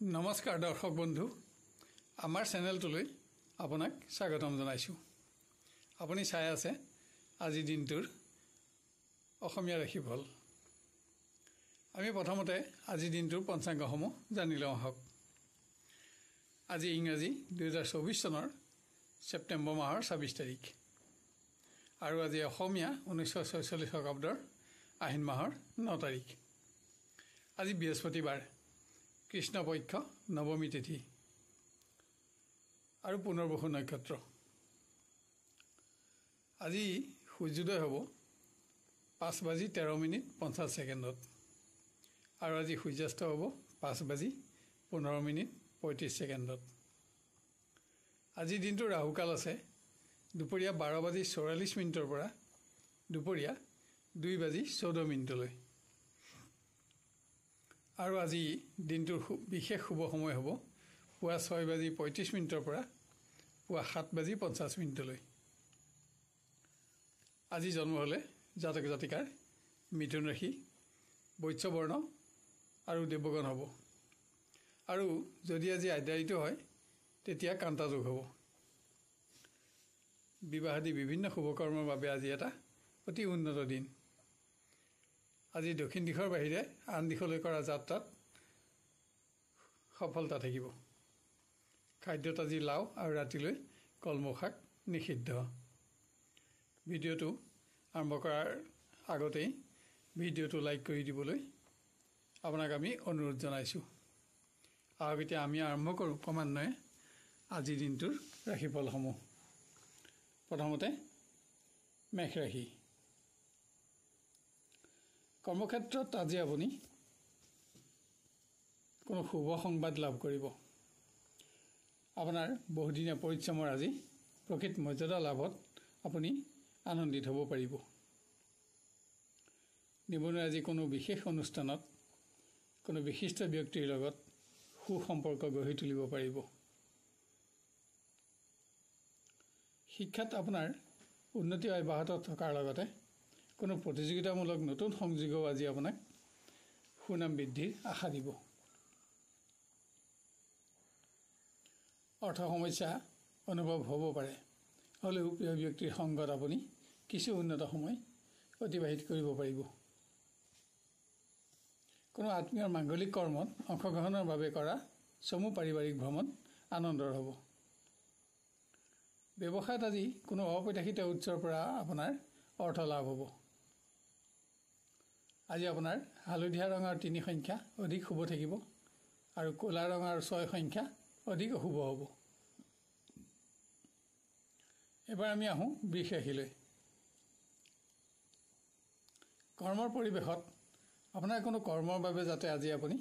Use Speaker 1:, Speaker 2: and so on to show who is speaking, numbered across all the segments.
Speaker 1: নমস্কাৰ দৰ্শক বন্ধু আমাৰ চেনেলটোলৈ আপোনাক স্বাগতম জনাইছোঁ। আপুনি চাই আছে আজি দিনটোৰ অসমীয়া ৰাশিফল। আমি প্ৰথমতে আজি দিনটোৰ পঞ্চাংগসমূহ জানি লওঁ আহক। আজি ইংৰাজী 2024 চনৰ ছেপ্টেম্বৰ মাহৰ 26 তাৰিখ আৰু আজি অসমীয়া 1946 শকাব্দৰ আহিন মাহৰ 9 তাৰিখ। আজি বৃহস্পতিবাৰ, কৃষ্ণপক্ষ নৱমী তিথি আৰু পুনৰ্বসু নক্ষত্ৰ। আজি সূৰ্যোদয় হ'ব 5:13:50 আৰু আজি সূৰ্যাস্ত হ'ব 5:15:35। আজি দিনটো ৰাহুকাল আছে দুপৰীয়া 12:44 পৰা দুপৰীয়া 2:14 আৰু আজি দিনটোৰ বিশেষ শুভ সময় হ'ব পুৱা 6:35 পৰা পুৱা 7:50। আজি জন্ম হ'লে জাতক জাতিকাৰ মিথুন ৰাশি, বৈশ্যবৰ্ণ আৰু দেৱগণ হ'ব। আৰু যদি আজি আদ্যায়িত হয় তেতিয়া কান্তা যোগ হ'ব। বিবাহাদি বিভিন্ন শুভকৰ্মৰ বাবে আজি এটা অতি উন্নত দিন। আজি দক্ষিণ দিশৰ বাহিৰে আন দিশলৈ কৰা যাত্ৰাত সফলতা থাকিব। খাদ্যত আজি লাও আৰু ৰাতিলৈ কলমৌ শাক নিষিদ্ধ। ভিডিঅ'টো আৰম্ভ কৰাৰ আগতেই ভিডিঅ'টো লাইক কৰি দিবলৈ আপোনাক আমি অনুৰোধ জনাইছোঁ। আহক এতিয়া আমি আৰম্ভ কৰোঁ ক্ৰমান্বয়ে আজিৰ দিনটোৰ ৰাশিফলসমূহ। প্ৰথমতে মেষ ৰাশি। কৰ্মক্ষেত্ৰত আজি আপুনি কোনো শুভ সংবাদ লাভ কৰিব। আপোনাৰ বহুদিনীয়া পৰিশ্ৰমৰ আজি প্ৰকৃত মৰ্যাদা লাভত আপুনি আনন্দিত হ'ব পাৰিব। নিবনুৱা আজি কোনো বিশেষ অনুষ্ঠানত কোনো বিশিষ্ট ব্যক্তিৰ লগত সুসম্পৰ্ক গঢ়ি তুলিব পাৰিব। শিক্ষাত আপোনাৰ উন্নতি অব্যাহত থকাৰ লগতে কোনো প্ৰতিযোগিতামূলক নতুন সংযোগেও আজি আপোনাক সুনাম বৃদ্ধিৰ আশা দিব। অৰ্থ সমস্যা অনুভৱ হ'ব পাৰে, হ'লেও প্ৰিয় ব্যক্তিৰ সংগত আপুনি কিছু উন্নত সময় অতিবাহিত কৰিব পাৰিব। কোনো আত্মীয়ৰ মাংগলিক কৰ্মত অংশগ্ৰহণৰ বাবে কৰা চমু পাৰিবাৰিক ভ্ৰমণ আনন্দৰ হ'ব। ব্যৱসায়ত আজি কোনো অপ্ৰত্যাশিত উৎসৰ পৰা আপোনাৰ অৰ্থ লাভ হ'ব। আজি আপোনাৰ হালধীয়া ৰঙৰ 3 সংখ্যা অধিক শুভ থাকিব আৰু ক'লা ৰঙৰ 6 সংখ্যা অধিক অশুভ হ'ব। এবাৰ আমি আহোঁ বৃষ ৰাশিলৈ। কৰ্মৰ পৰিৱেশত আপোনাৰ কোনো কৰ্মৰ বাবে যাতে আজি আপুনি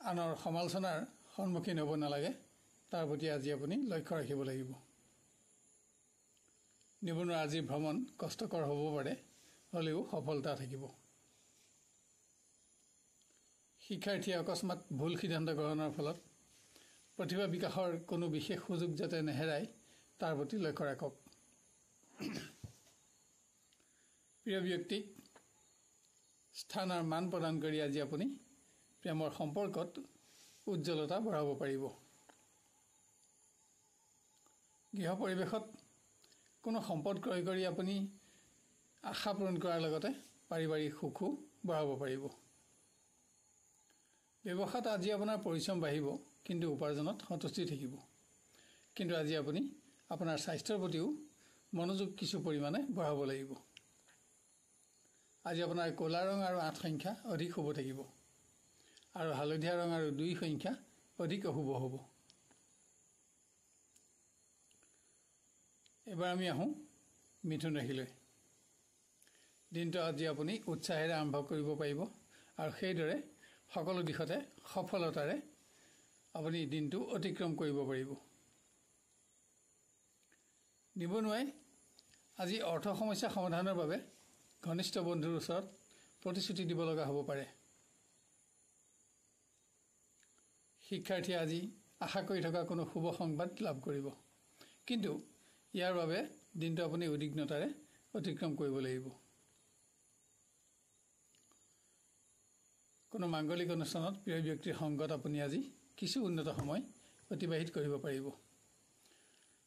Speaker 1: আনৰ সমালোচনাৰ সন্মুখীন হ'ব নালাগে তাৰ প্ৰতি আজি আপুনি লক্ষ্য ৰাখিব লাগিব। নিবনুৱা আজি ভ্ৰমণ কষ্টকৰ হ'ব পাৰে, হ'লেও সফলতা থাকিব। শিক্ষাৰ্থীয়ে অকস্মাত ভুল সিদ্ধান্ত গ্ৰহণৰ ফলত প্ৰতিভা বিকাশৰ কোনো বিশেষ সুযোগ যাতে নেহেৰায় তাৰ প্ৰতি লক্ষ্য ৰাখক। প্ৰিয় ব্যক্তিক স্থান আৰু মান প্ৰদান কৰি আজি আপুনি প্ৰেমৰ সম্পৰ্কত উজ্জ্বলতা বঢ়াব পাৰিব। গৃহ পৰিৱেশত কোনো সম্পদ ক্ৰয় কৰি আপুনি আশা পূৰণ কৰাৰ লগতে পাৰিবাৰিক সুখো বঢ়াব পাৰিব। ব্যৱসায়ত আজি আপোনাৰ পৰিশ্ৰম বাঢ়িব, কিন্তু উপাৰ্জনত সন্তুষ্টি থাকিব। কিন্তু আজি আপুনি আপোনাৰ স্বাস্থ্যৰ প্ৰতিও মনোযোগ কিছু পৰিমাণে বঢ়াব লাগিব। আজি আপোনাৰ ক'লা ৰং আৰু 8 সংখ্যা অধিক শুভ থাকিব আৰু হালধীয়া ৰং আৰু 2 সংখ্যা অধিক অশুভ হ'ব। এবাৰ আমি আহোঁ মিথুন ৰাশিলৈ। দিনটো আজি আপুনি উৎসাহেৰে আৰম্ভ কৰিব পাৰিব আৰু সেইদৰে সকলো দিশতে সফলতাৰে আপুনি দিনটো অতিক্ৰম কৰিব পাৰিব। নিবনুৱাই আজি অৰ্থ সমস্যা সমাধানৰ বাবে ঘনিষ্ঠ বন্ধুৰ ওচৰত প্ৰতিশ্ৰুতি দিব লগা হ'ব পাৰে। শিক্ষাৰ্থীয়ে আজি আশা কৰি থকা কোনো শুভ সংবাদ লাভ কৰিব, কিন্তু ইয়াৰ বাবে দিনটো আপুনি উদ্বিগ্নতাৰে অতিক্ৰম কৰিব লাগিব। কোনো মাংগলিক অনুষ্ঠানত প্ৰিয় ব্যক্তিৰ সংগত আপুনি আজি কিছু উন্নত সময় অতিবাহিত কৰিব পাৰিব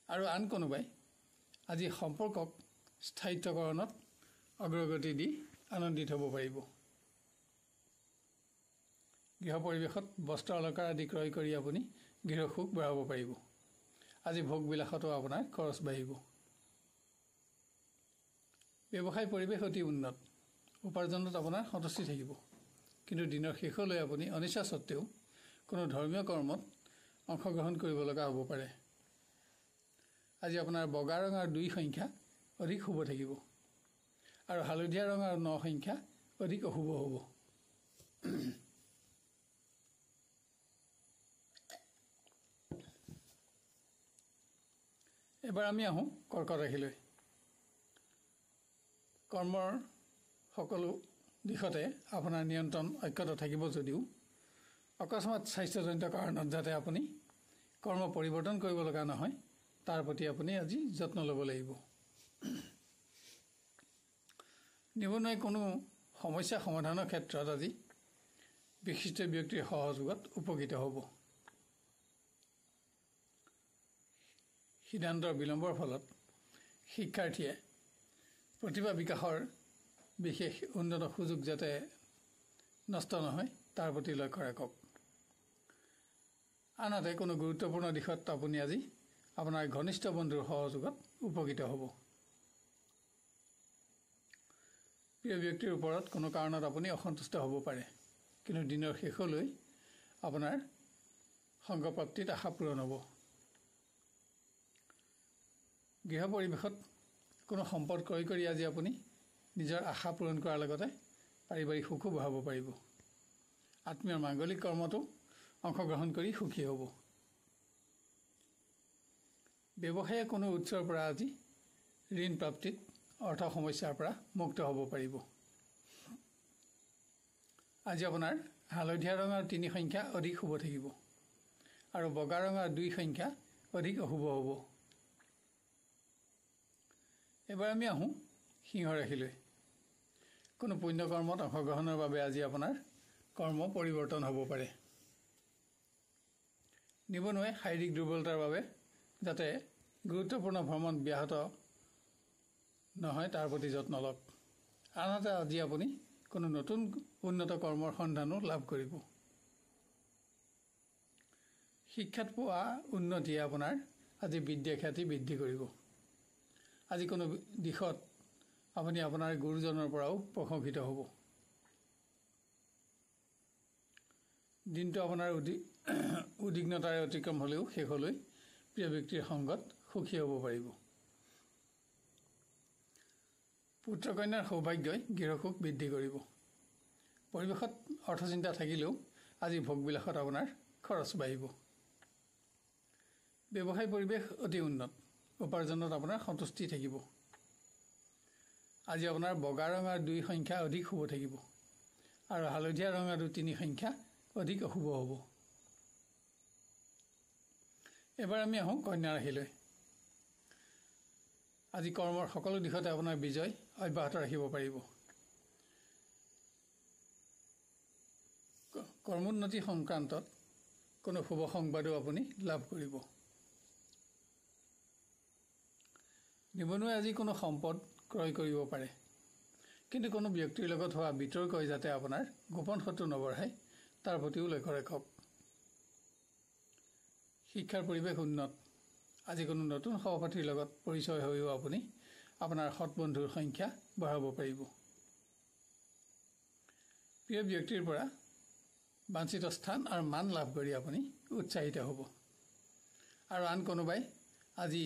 Speaker 1: আৰু আন কোনোবাই আজি সম্পৰ্কক স্থায়িত্বকৰণত অগ্ৰগতি দি আনন্দিত হ'ব পাৰিব গৃহ পৰিৱেশত বস্ত্ৰ অলংকাৰ আদি ক্ৰয় কৰি আপুনি গৃহ সুখ বঢ়াব পাৰিব আজি ভোগ বিলাসতো আপোনাৰ খৰচ বাঢ়িব ব্যৱসায় পৰিৱেশ অতি উন্নত উপাৰ্জনত আপোনাৰ সন্তুষ্টি থাকিব কিন্তু দিনৰ শেষলৈ আপুনি অনিচ্ছা সত্ত্বেও কোনো ধৰ্মীয় কৰ্মত অংশগ্ৰহণ কৰিব লগা হ'ব পাৰে আজি আপোনাৰ বগা ৰঙৰ 2 সংখ্যা অধিক শুভ থাকিব আৰু হালধীয়া ৰঙৰ 9 সংখ্যা অধিক অশুভ হ'ব এবাৰ আমি আহোঁ কৰ্কট ৰাশিলৈ কৰ্মৰ সকলো দিশতে আপোনাৰ নিয়ন্ত্ৰণ অক্ষত থাকিব যদিও অকস্মাত স্বাস্থ্যজনিত কাৰণত যাতে আপুনি কৰ্ম পৰিৱৰ্তন কৰিব লগা নহয় তাৰ প্ৰতি আপুনি আজি যত্ন ল'ব লাগিব নিবনুৱাই কোনো সমস্যা সমাধানৰ ক্ষেত্ৰত আজি বিশিষ্ট ব্যক্তিৰ সহযোগত উপকৃত হ'ব সিদ্ধান্তৰ বিলম্বৰ ফলত শিক্ষাৰ্থীয়ে প্ৰতিভা বিকাশৰ বিশেষ উন্নত সুযোগ যাতে নষ্ট নহয় তাৰ প্ৰতি লক্ষ্য ৰাখক আনহাতে কোনো গুৰুত্বপূৰ্ণ দিশত আপুনি আজি আপোনাৰ ঘনিষ্ঠ বন্ধুৰ সহযোগত উপকৃত হ'ব প্ৰিয় ব্যক্তিৰ ওপৰত কোনো কাৰণত আপুনি অসন্তুষ্ট হ'ব পাৰে কিন্তু দিনৰ শেষলৈ আপোনাৰ সংগপ্ৰাপ্তিত আশা পূৰণ হ'ব গৃহ পৰিৱেশত কোনো সম্পদ ক্ৰয় কৰি আজি আপুনি নিজৰ আশা পূৰণ কৰাৰ লগতে পাৰিবাৰিক সুখো বঢ়াব পাৰিব আত্মীয় মাংগলিক কৰ্মতো অংশগ্ৰহণ কৰি সুখী হ'ব ব্যৱসায়ে কোনো উৎসৰ পৰা আজি ঋণ প্ৰাপ্তিত অৰ্থ সমস্যাৰ পৰা মুক্ত হ'ব পাৰিব আজি আপোনাৰ হালধীয়া ৰঙৰ 3 সংখ্যা অধিক শুভ থাকিব আৰু বগা ৰঙৰ 2 সংখ্যা অধিক অশুভ হ'ব এবাৰ আমি আহোঁ সিংহ ৰাশিলৈ কোনো পুণ্য কৰ্মত অংশগ্ৰহণৰ বাবে আজি আপোনাৰ কৰ্ম পৰিৱৰ্তন হ'ব পাৰে নিবনুৱাই শাৰীৰিক দুৰ্বলতাৰ বাবে যাতে গুৰুত্বপূৰ্ণ ভ্ৰমণ ব্যাহত নহয় তাৰ প্ৰতি যত্ন লওক আনহাতে আজি আপুনি কোনো নতুন উন্নত কৰ্মৰ সন্ধানো লাভ কৰিব শিক্ষাত পোৱা উন্নতিয়ে আপোনাৰ আজি বিদ্যা খ্যাতি বৃদ্ধি কৰিব আজি কোনো দিশত আপুনি আপোনাৰ গুৰুজনৰ পৰাও প্ৰশংসিত হ'ব দিনটো আপোনাৰ উদ্বিগ্নতাৰে অতিক্ৰম হ'লেও শেষলৈ প্ৰিয় ব্যক্তিৰ সংগত সুখী হ'ব পাৰিব পুত্ৰ কন্যাৰ সৌভাগ্যই গৃহসুখ বৃদ্ধি কৰিব পৰিৱেশত অৰ্থচিন্তা থাকিলেও আজি ভোগবিলাসত আপোনাৰ খৰচ বাঢ়িব ব্যৱসায় পৰিৱেশ অতি উন্নত উপাৰ্জনত আপোনাৰ সন্তুষ্টি থাকিব আজি আপোনাৰ বগা ৰঙৰ 2 সংখ্যা অধিক শুভ থাকিব আৰু হালধীয়া ৰঙৰ 3 সংখ্যা অধিক অশুভ হ'ব এবাৰ আমি আহোঁ কন্যা ৰাশিলৈ আজি কৰ্মৰ সকলো দিশতে আপোনাৰ বিজয় অব্যাহত ৰাখিব পাৰিব কৰ্মোন্নতি সংক্ৰান্তত কোনো শুভ সংবাদো আপুনি লাভ কৰিব নিবনুৱাই আজি কোনো সম্পদ ক্ৰয় কৰিব পাৰে কিন্তু কোনো ব্যক্তিৰ লগত হোৱা বিতৰ্কই যাতে আপোনাৰ গোপন শত্ৰু নবঢ়ায় তাৰ প্ৰতিও লক্ষ্য ৰাখক শিক্ষাৰ পৰিৱেশ উন্নত আজি কোনো নতুন সহপাঠীৰ লগত পৰিচয় হৈও আপুনি আপোনাৰ সৎ বন্ধুৰ সংখ্যা বঢ়াব পাৰিব প্ৰিয় ব্যক্তিৰ পৰা বাঞ্ছিত স্থান আৰু মান লাভ কৰি আপুনি উৎসাহিত হ'ব আৰু আন কোনোবাই আজি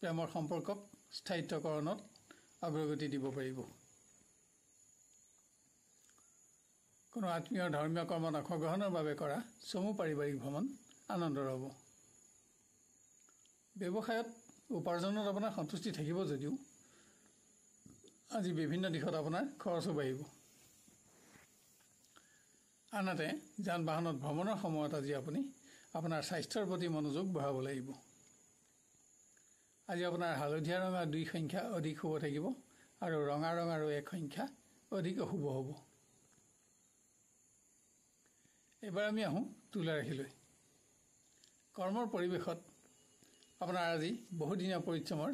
Speaker 1: প্ৰেমৰ সম্পৰ্কক স্থায়িত্বকৰণত অগ্ৰগতি দিব পাৰিব কোনো আত্মীয় ধৰ্মীয় কৰ্মত অংশগ্ৰহণৰ বাবে কৰা চমু পাৰিবাৰিক ভ্ৰমণ আনন্দৰ হ'ব ব্যৱসায়ত উপাৰ্জনত আপোনাৰ সন্তুষ্টি থাকিব যদিও আজি বিভিন্ন দিশত আপোনাৰ খৰচো বাঢ়িব আনহাতে যান বাহনত ভ্ৰমণৰ সময়ত আজি আপুনি আপোনাৰ স্বাস্থ্যৰ প্ৰতি মনোযোগ বঢ়াব লাগিব আজি আপোনাৰ হালধীয়া ৰঙৰ 2 সংখ্যা অধিক শুভ থাকিব আৰু ৰঙা ৰঙৰ 1 সংখ্যা অধিক অশুভ হ'ব এবাৰ আমি আহোঁ তুলা ৰাশিলৈ। কৰ্মৰ পৰিৱেশত আপোনাৰ আজি বহুদিনীয়া পৰিশ্ৰমৰ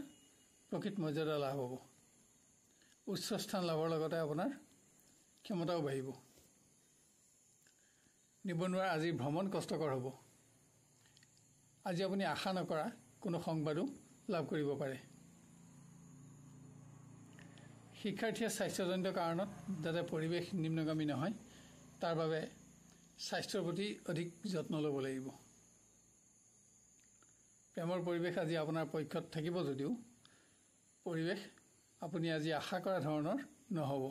Speaker 1: প্ৰকৃত মৰ্যাদা লাভ হ'ব। উচ্চ স্থান লাভৰ লগতে আপোনাৰ ক্ষমতাও বাঢ়িব। নিবনুৱাৰ আজি ভ্ৰমণ কষ্টকৰ হ'ব। আজি আপুনি আশা নকৰা কোনো সংবাদো লাভ কৰিব পাৰে। শিক্ষাৰ্থীয়ে স্বাস্থ্যজনিত কাৰণত যাতে পৰিৱেশ নিম্নগামী নহয় তাৰ বাবে স্বাস্থ্যৰ প্ৰতি অধিক যত্ন ল'ব লাগিব। প্ৰেমৰ পৰিৱেশ আজি আপোনাৰ পক্ষত থাকিব যদিও পৰিৱেশ আপুনি আজি আশা কৰা ধৰণৰ নহ'ব।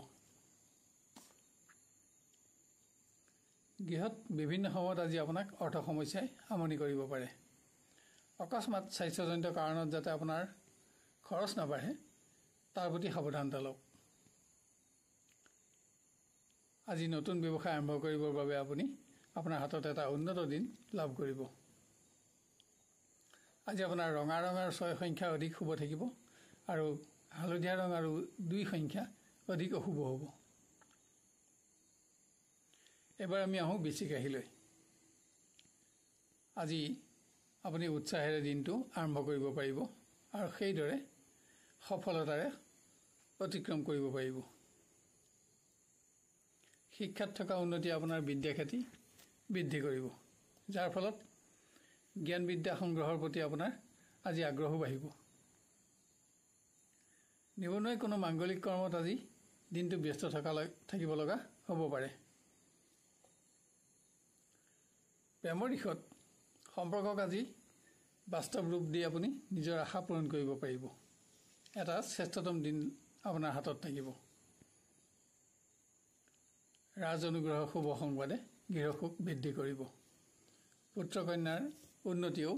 Speaker 1: গৃহত বিভিন্ন সময়ত আজি আপোনাক অৰ্থ সমস্যাই আমনি কৰিব পাৰে। অকস্মাত স্বাস্থ্যজনিত কাৰণত যাতে আপোনাৰ খৰচ নাবাঢ়ে তাৰ প্ৰতি সাৱধানতা লওক। আজি নতুন ব্যৱসায় আৰম্ভ কৰিবৰ বাবে আপুনি আপোনাৰ হাতত এটা উন্নত দিন লাভ কৰিব। আজি আপোনাৰ ৰঙা ৰং আৰু 6 সংখ্যা অধিক শুভ থাকিব আৰু হালধীয়া ৰং আৰু 2 সংখ্যা অধিক অশুভ হ'ব। এবাৰ আমি আহোঁ বৃশ্চিক ৰাশিলৈ। আজি আপুনি উৎসাহেৰে দিনটো আৰম্ভ কৰিব পাৰিব আৰু সেইদৰে সফলতাৰে অতিক্ৰম কৰিব পাৰিব। শিক্ষাত থকা উন্নতি আপোনাৰ বিদ্যাখ্যাতি বৃদ্ধি কৰিব, যাৰ ফলত জ্ঞান বিদ্যা সংগ্ৰহৰ প্ৰতি আপোনাৰ আজি আগ্ৰহো বাঢ়িব। নিবনুৱাই কোনো মাংগলিক কৰ্মত আজি দিনটো ব্যস্ত থাকিব লগা হ'ব পাৰে। প্ৰেমৰ দিশত সম্পৰ্কক আজি বাস্তৱ ৰূপ দি আপুনি নিজৰ আশা পূৰণ কৰিব পাৰিব। এটা শ্ৰেষ্ঠতম দিন আপোনাৰ হাতত থাকিব। ৰাজ অনুগ্ৰহ শুভ সংবাদে গৃহসুখ বৃদ্ধি কৰিব। পুত্ৰ কন্যাৰ উন্নতিও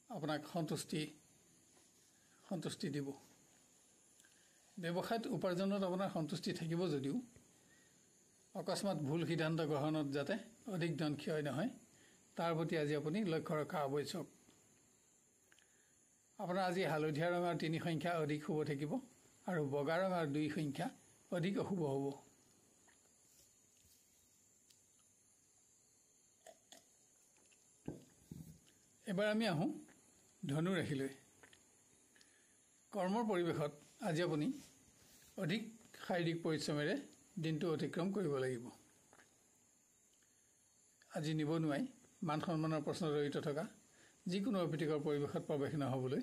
Speaker 1: আপোনাক সন্তুষ্টি দিব। ব্যৱসায়ত উপাৰ্জনত আপোনাৰ সন্তুষ্টি থাকিব যদিও অকস্মাত ভুল সিদ্ধান্ত গ্ৰহণত যাতে অধিক ধন ক্ষয় নহয় তাৰ প্ৰতি আজি আপুনি লক্ষ্য ৰখা আৱশ্যক। আপোনাৰ আজি হালধীয়া ৰং আৰু 3 সংখ্যা অধিক শুভ থাকিব আৰু বগা ৰং আৰু 2 সংখ্যা অধিক অশুভ হ'ব। এবাৰ আমি আহোঁ ধনু ৰাশিলৈ। কৰ্মৰ পৰিৱেশত আজি আপুনি অধিক শাৰীৰিক পৰিশ্ৰমেৰে দিনটো অতিক্ৰম কৰিব লাগিব। আজি নিবনুৱাই মান সন্মানৰ প্ৰশ্ন জড়িত থকা যিকোনো অপ্ৰীতিকৰ পৰিৱেশত প্ৰৱেশ নহ'বলৈ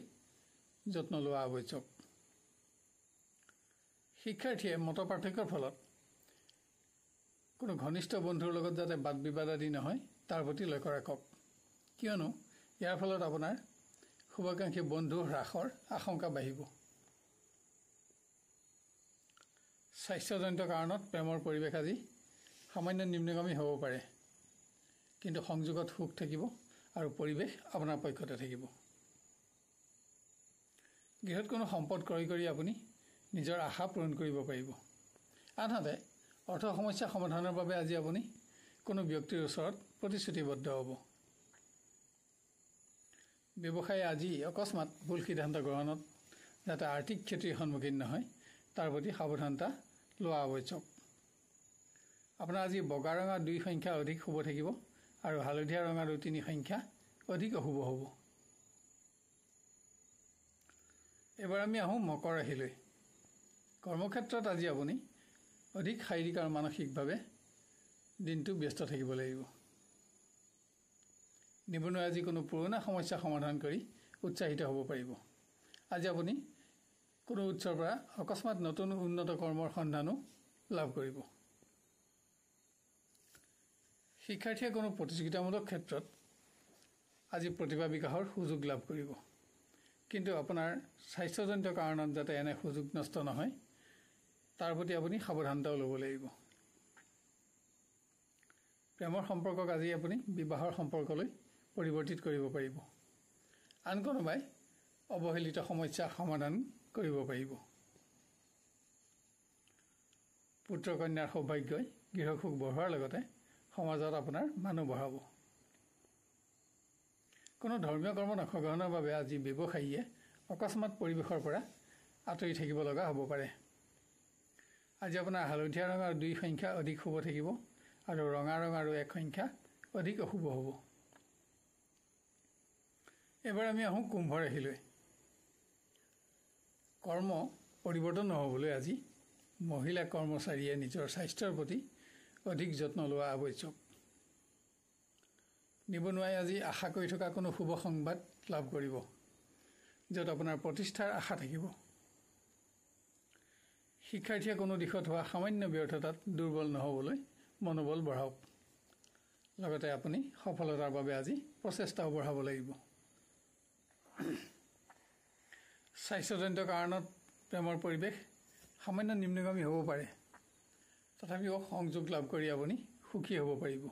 Speaker 1: যত্ন লোৱা আৱশ্যক। শিক্ষাৰ্থীয়ে মত পাৰ্থক্যৰ ফলত কোনো ঘনিষ্ঠ বন্ধুৰ লগত যাতে বাদ বিবাদ আদি নহয় তাৰ প্ৰতি লক্ষ্য ৰাখক, কিয়নো ইয়াৰ ফলত আপোনাৰ শুভাকাংক্ষী বন্ধু হ্ৰাসৰ আশংকা বাঢ়িব। স্বাস্থ্যজনিত কাৰণত প্ৰেমৰ পৰিৱেশ আজি সামান্য নিম্নগামী হ'ব পাৰে, কিন্তু সংযোগত সুখ থাকিব আৰু পৰিৱেশ আপোনাৰ পক্ষতে থাকিব। গৃহত কোনো সম্পদ ক্ৰয় কৰি আপুনি নিজৰ আশা পূৰণ কৰিব পাৰিব। আনহাতে অৰ্থ সমস্যা সমাধানৰ বাবে আজি আপুনি কোনো ব্যক্তিৰ ওচৰত প্ৰতিশ্ৰুতিবদ্ধ হ'ব। ব্যৱসায়ী আজি অকস্মাত ভুল সিদ্ধান্ত গ্ৰহণত যাতে আৰ্থিক ক্ষতিৰ সন্মুখীন নহয় তাৰ প্ৰতি সাৱধানতা লোৱা আৱশ্যক। আপোনাৰ আজি বগা ৰং আৰু 2 সংখ্যা অধিক শুভ থাকিব আৰু হালধীয়া ৰং আৰু 3 সংখ্যা অধিক অশুভ হ'ব। এবাৰ আমি আহোঁ মকৰ ৰাশিলৈ। কৰ্মক্ষেত্ৰত আজি আপুনি অধিক শাৰীৰিক আৰু মানসিকভাৱে দিনটো ব্যস্ত থাকিব লাগিব। নিবনুৱাই আজি কোনো পুৰণা সমস্যা সমাধান কৰি উৎসাহিত হ'ব পাৰিব। আজি আপুনি কোনো উৎসৰ পৰা অকস্মাত নতুন উন্নত কৰ্মৰ সন্ধানো লাভ কৰিব। শিক্ষাৰ্থীয়ে কোনো প্ৰতিযোগিতামূলক ক্ষেত্ৰত আজি প্ৰতিভা বিকাশৰ সুযোগ লাভ কৰিব, কিন্তু আপোনাৰ স্বাস্থ্যজনিত কাৰণত যাতে এনে সুযোগ নষ্ট নহয় তাৰ প্ৰতি আপুনি সাৱধানতাও ল'ব লাগিব। প্ৰেমৰ সম্পৰ্কক আজি আপুনি বিবাহৰ সম্পৰ্কলৈ পৰিৱৰ্তিত কৰিব পাৰিব। আন কোনোবাই অৱহেলিত সমস্যা সমাধান কৰিব পাৰিব। পুত্ৰ কন্যাৰ সৌভাগ্যই গৃহসুখ বঢ়োৱাৰ লগতে সমাজত আপোনাৰ মানুহ বঢ়াব। কোনো ধৰ্মীয় কৰ্মত অংশগ্ৰহণৰ বাবে আজি ব্যৱসায়ীয়ে অকস্মাত পৰিৱেশৰ পৰা আঁতৰি থাকিব লগা হ'ব পাৰে। আজি আপোনাৰ হালধীয়া ৰং আৰু 2 সংখ্যা অধিক শুভ থাকিব আৰু ৰঙা ৰং আৰু এক সংখ্যা অধিক অশুভ হ'ব। এবাৰ আমি আহোঁ কুম্ভ ৰাশিলৈ। কৰ্ম পৰিৱৰ্তন নহ'বলৈ আজি মহিলা কৰ্মচাৰীয়ে নিজৰ স্বাস্থ্যৰ প্ৰতি অধিক যত্ন লোৱা আৱশ্যক। নিবনুৱাই আজি আশা কৰি থকা কোনো শুভ সংবাদ লাভ কৰিব, য'ত আপোনাৰ প্ৰতিষ্ঠাৰ আশা থাকিব। শিক্ষাৰ্থীয়ে কোনো দিশত হোৱা সামান্য ব্যৰ্থতাত দুৰ্বল নহ'বলৈ মনোবল বঢ়াওক। লগতে আপুনি সফলতাৰ বাবে আজি প্ৰচেষ্টাও বঢ়াব লাগিব। স্বাস্থ্যজনিত কাৰণত প্ৰেমৰ পৰিৱেশ সামান্য নিম্নগামী হ'ব পাৰে, তথাপিও সংযোগ লাভ কৰি আপুনি সুখী হ'ব পাৰিব।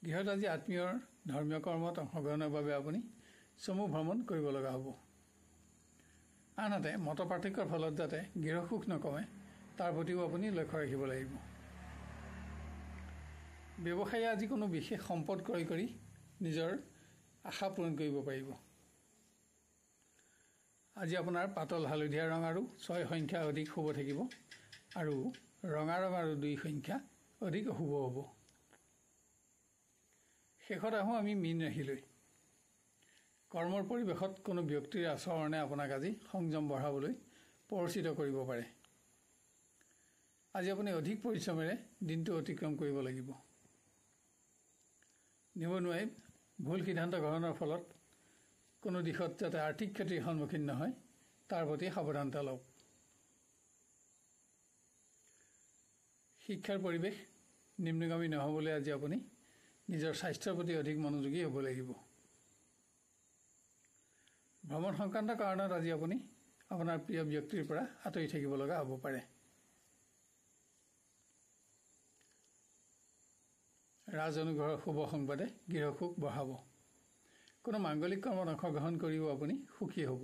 Speaker 1: গৃহত আজি আত্মীয়ৰ ধৰ্মীয় কৰ্মত অংশগ্ৰহণৰ বাবে আপুনি চমু ভ্ৰমণ কৰিব লগা হ'ব। আনহাতে মত পাৰ্থক্যৰ ফলত যাতে গৃহসুখ নকমে তাৰ প্ৰতিও আপুনি লক্ষ্য ৰাখিব লাগিব। ব্যৱসায়ীয়ে আজি কোনো বিশেষ সম্পদ ক্ৰয় কৰি নিজৰ আশা পূৰণ কৰিব পাৰিব। আজি আপোনাৰ পাতল হালধীয়া ৰং আৰু 6 সংখ্যা অধিক শুভ থাকিব আৰু ৰঙা ৰং আৰু 2 সংখ্যা অধিক অশুভ হ'ব। শেষত আহোঁ আমি মীন ৰাশিলৈ। কৰ্মৰ পৰিৱেশত কোনো ব্যক্তিৰ আচৰণে আপোনাক আজি সংযম বঢ়াবলৈ পৰিচিত কৰিব পাৰে। আজি আপুনি অধিক পৰিশ্ৰমেৰে দিনটো অতিক্ৰম কৰিব লাগিব। নিবনুৱাই ভুল সিদ্ধান্ত গ্ৰহণৰ ফলত কোনো দিশত যাতে আৰ্থিক ক্ষতিৰ সন্মুখীন নহয় তাৰ প্ৰতি সাৱধানতা লওক। শিক্ষাৰ পৰিৱেশ নিম্নগামী নহ'বলৈ আজি আপুনি নিজৰ স্বাস্থ্যৰ প্ৰতি অধিক মনোযোগী হ'ব লাগিব। ভ্ৰমণ সংক্ৰান্ত কাৰণত আজি আপুনি আপোনাৰ প্ৰিয় ব্যক্তিৰ পৰা আঁতৰি থাকিব লগা হ'ব পাৰে। ৰাজ অনুগ্ৰহৰ শুভ সংবাদে গৃহসুখ বঢ়াব। কোনো মাংগলিক কৰ্মত অংশগ্ৰহণ কৰিও আপুনি সুখী হ'ব।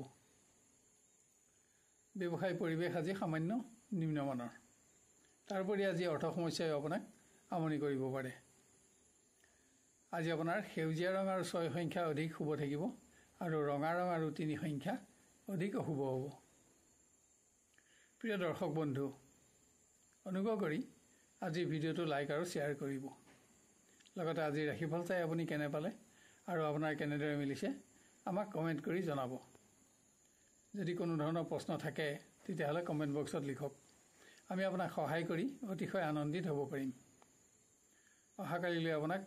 Speaker 1: ব্যৱসায় পৰিৱেশ আজি সামান্য নিম্নমানৰ। তাৰোপৰি আজি অৰ্থ সমস্যাই আপোনাক আমনি কৰিব পাৰে। আজি আপোনাৰ সেউজীয়া ৰং আৰু 6 সংখ্যা অধিক শুভ থাকিব আৰু ৰঙা ৰং আৰু 3 সংখ্যা অধিক অশুভ হ'ব। প্ৰিয় দৰ্শক বন্ধু, অনুগ্ৰহ কৰি আজিৰ ভিডিঅ'টো লাইক আৰু শ্বেয়াৰ কৰিব। লগতে আজিৰ ৰাশিফল চাই আপুনি কেনে পালে আৰু আপোনাৰ কেনেদৰে মিলিছে আমাক কমেণ্ট কৰি জনাব। যদি কোনো ধৰণৰ প্ৰশ্ন থাকে তেতিয়াহ'লে কমেণ্ট বক্সত লিখক। আমি আপোনাক সহায় কৰি অতিশয় আনন্দিত হ'ব পাৰিম। অহাকালিলৈ আপোনাক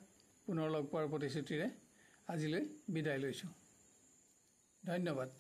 Speaker 1: পুনৰ লগ পোৱাৰ প্ৰতিশ্ৰুতিৰে আজিলৈ বিদায় লৈছোঁ। ধন্যবাদ।